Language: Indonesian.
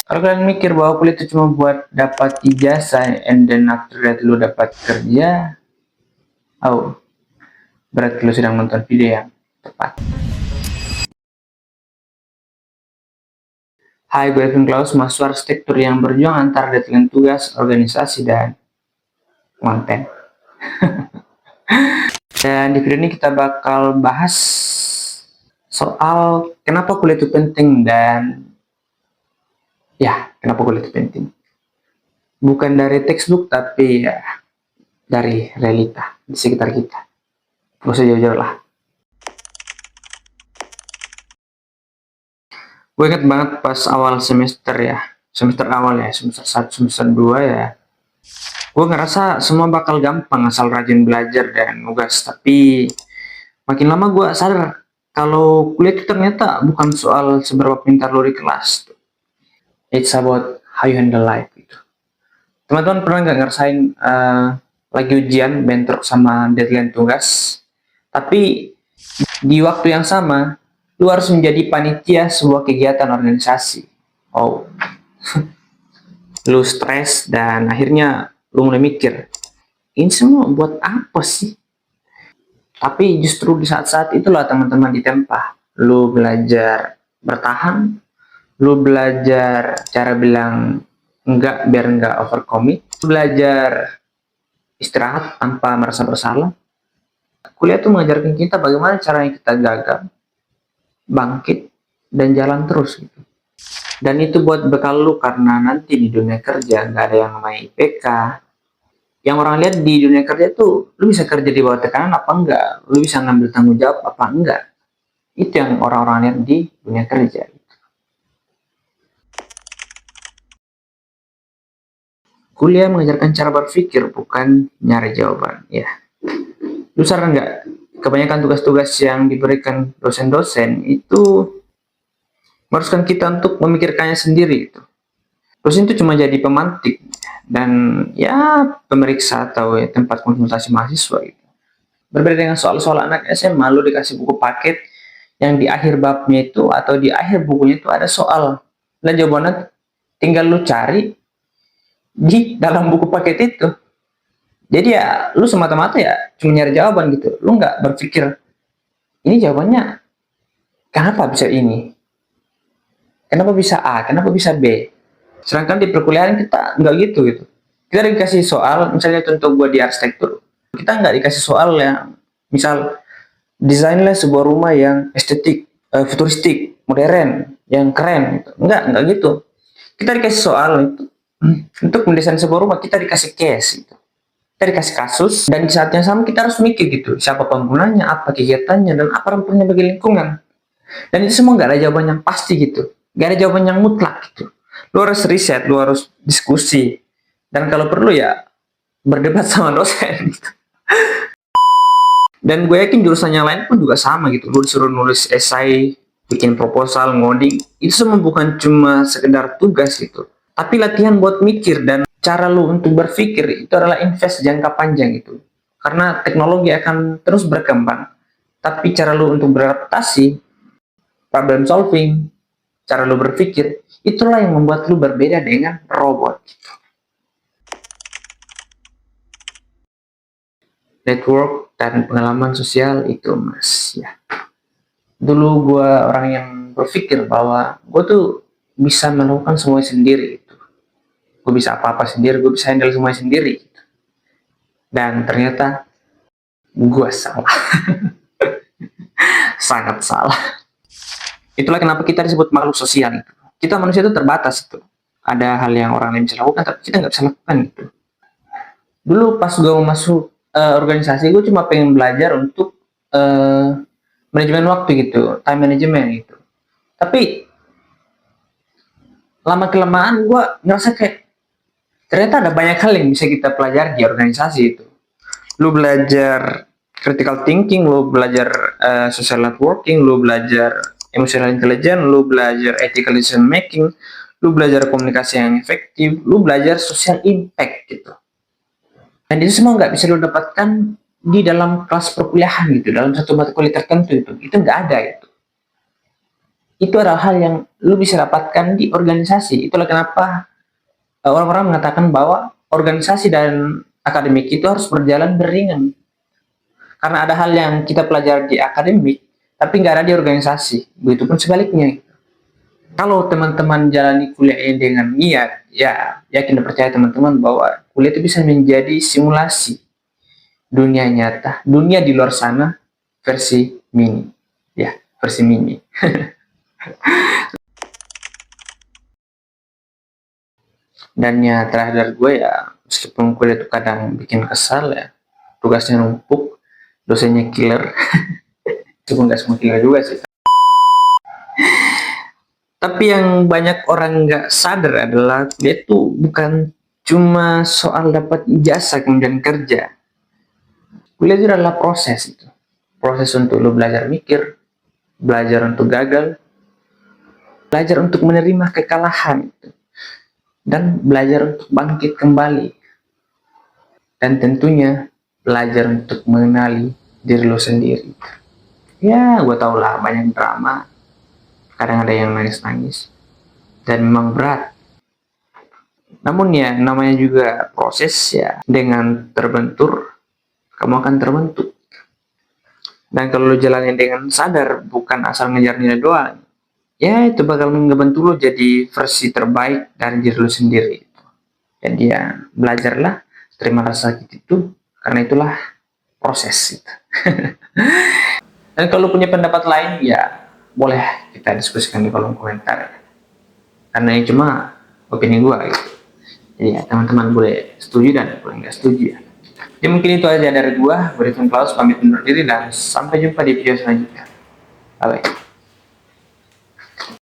Kalau kalian mikir bahwa kuliah itu cuma buat dapat ijazah and then after that lu dapat kerja, oh, berarti lu sedang nonton video yang tepat. Hai, gue Evan Klaus, mahasiswa arsitektur yang berjuang antara deadline tugas, organisasi, dan konten. Dan di video ini kita bakal bahas soal kenapa kuliah itu penting dan kenapa kuliah itu penting. Bukan dari textbook, tapi ya dari realita di sekitar kita. Gak usah jauh-jauh lah. Gue inget banget pas awal semester awal semester 1, semester 2 ya. Gue ngerasa semua bakal gampang asal rajin belajar dan nugas, tapi makin lama gue sadar kalau kuliah itu ternyata bukan soal seberapa pintar lo di kelas. It's about how you handle life gitu. Teman-teman pernah nggak ngerasain lagi ujian bentrok sama deadline tugas, tapi di waktu yang sama lu harus menjadi panitia sebuah kegiatan organisasi. Oh, lu stres dan akhirnya lu mulai mikir, ini semua buat apa sih? Tapi justru di saat-saat itulah teman-teman ditempa. Lu belajar bertahan, lu belajar cara bilang enggak biar enggak overcommit, lu belajar istirahat tanpa merasa bersalah. Kuliah tuh mengajarkan kita bagaimana caranya kita gagal, bangkit, dan jalan terus gitu. Dan itu buat bekal lu karena nanti di dunia kerja nggak ada yang namanya IPK. Yang orang lihat di dunia kerja tuh lu bisa kerja di bawah tekanan apa enggak, lu bisa ngambil tanggung jawab apa enggak. Itu yang orang-orang lihat di dunia kerja. Kuliah mengajarkan cara berpikir, bukan nyari jawaban. Ya, lu sadar nggak? Kebanyakan tugas-tugas yang diberikan dosen-dosen itu mengharuskan kita untuk memikirkannya sendiri. Dosen itu cuma jadi pemantik dan ya pemeriksa atau tempat konsultasi mahasiswa gitu. Berbeda dengan soal-soal anak SMA, lu dikasih buku paket yang di akhir babnya itu atau di akhir bukunya itu ada soal. Dan jawabannya tinggal lu cari di dalam buku paket itu. Jadi ya lu semata-mata ya cuma nyari jawaban gitu. Lu nggak berpikir ini jawabannya kenapa bisa ini? Kenapa bisa A? Kenapa bisa B? Sedangkan di perkuliahan kita nggak gitu. Kita dikasih soal, misalnya contoh gue di arsitektur, kita nggak dikasih soal yang misal desainlah sebuah rumah yang estetik, futuristik, modern, yang keren. Gitu. Nggak gitu. Kita dikasih soal itu untuk mendesain sebuah rumah, kita dikasih case. Gitu. Kita dikasih kasus, dan di saat yang sama kita harus mikir gitu, siapa penggunanya, apa kegiatannya, dan apa dampaknya bagi lingkungan. Dan itu semua nggak ada jawaban yang pasti gitu, nggak ada jawaban yang mutlak gitu. Lu harus riset, lu harus diskusi, dan kalau perlu ya berdebat sama dosen gitu. Dan gue yakin jurusan yang lain pun juga sama gitu. Lu disuruh nulis esai, bikin proposal, ngoding, itu semua bukan cuma sekedar tugas gitu, tapi latihan buat mikir. Dan cara lu untuk berpikir itu adalah invest jangka panjang gitu. Karena teknologi akan terus berkembang, tapi cara lu untuk beradaptasi, problem solving, cara lu berpikir, itulah yang membuat lu berbeda dengan robot. Network dan pengalaman sosial itu mas ya. Dulu gue orang yang berpikir bahwa gue tuh bisa melakukan semuanya sendiri gitu. Gue bisa apa-apa sendiri, gue bisa handle semuanya sendiri gitu. Dan ternyata gue salah. Sangat salah. Itulah kenapa kita disebut makhluk sosial gitu. Kita manusia itu terbatas itu. Ada hal yang orang lain bisa lakukan, tapi kita nggak bisa lakukan gitu. Dulu pas gue mau masuk organisasi, gue cuma pengen belajar untuk manajemen waktu gitu, time management gitu. Tapi lama kelamaan gue ngerasa kayak ternyata ada banyak hal yang bisa kita pelajari di organisasi itu. Lu belajar critical thinking, lu belajar social networking, lu belajar emotional intelligence, lu belajar ethical decision making, lu belajar komunikasi yang efektif, lu belajar social impact gitu. Dan itu semua nggak bisa lo dapatkan di dalam kelas perkuliahan gitu, dalam satu mata kuliah tertentu itu nggak ada itu. itu adalah hal yang lu bisa dapatkan di organisasi. Itulah kenapa orang-orang mengatakan bahwa organisasi dan akademik itu harus berjalan beriringan. Karena ada hal yang kita pelajari di akademik, tapi nggak ada di organisasi. Begitupun sebaliknya. Kalau teman-teman jalani kuliah ini dengan niat, ya yakin dan percaya teman-teman bahwa kuliah itu bisa menjadi simulasi dunia nyata, dunia di luar sana versi mini. Ya, versi mini. Dan ya terakhir gue ya, meskipun kuliah itu kadang bikin kesal ya, tugasnya numpuk, dosennya killer. Meskipun nggak semua killer juga sih. Tapi yang banyak orang nggak sadar adalah dia tuh bukan cuma soal dapat ijazah kemudian kerja. Kuliah itu adalah proses itu. Proses untuk lo belajar mikir, belajar untuk gagal, belajar untuk menerima kekalahan, dan belajar untuk bangkit kembali. Dan tentunya belajar untuk mengenali diri lo sendiri. Ya, gue tau lah banyak drama, kadang ada yang nangis-nangis, dan memang berat. Namun ya, namanya juga proses ya, dengan terbentur, kamu akan terbentuk. Dan kalau lo jalanin dengan sadar, bukan asal ngejar nilai doang, ya itu bakal ngebantu lo jadi versi terbaik dari diri lo sendiri. Jadi ya, belajarlah, terima rasa sakit itu, karena itulah proses itu. Dan kalau punya pendapat lain, ya boleh kita diskusikan di kolom komentar. Karena ini cuma opini gue gitu. Jadi ya, teman-teman boleh setuju dan boleh nggak setuju ya. Jadi mungkin itu aja dari gue, Berikan Klaus pamit undur diri dan sampai jumpa di video selanjutnya. Bye-bye.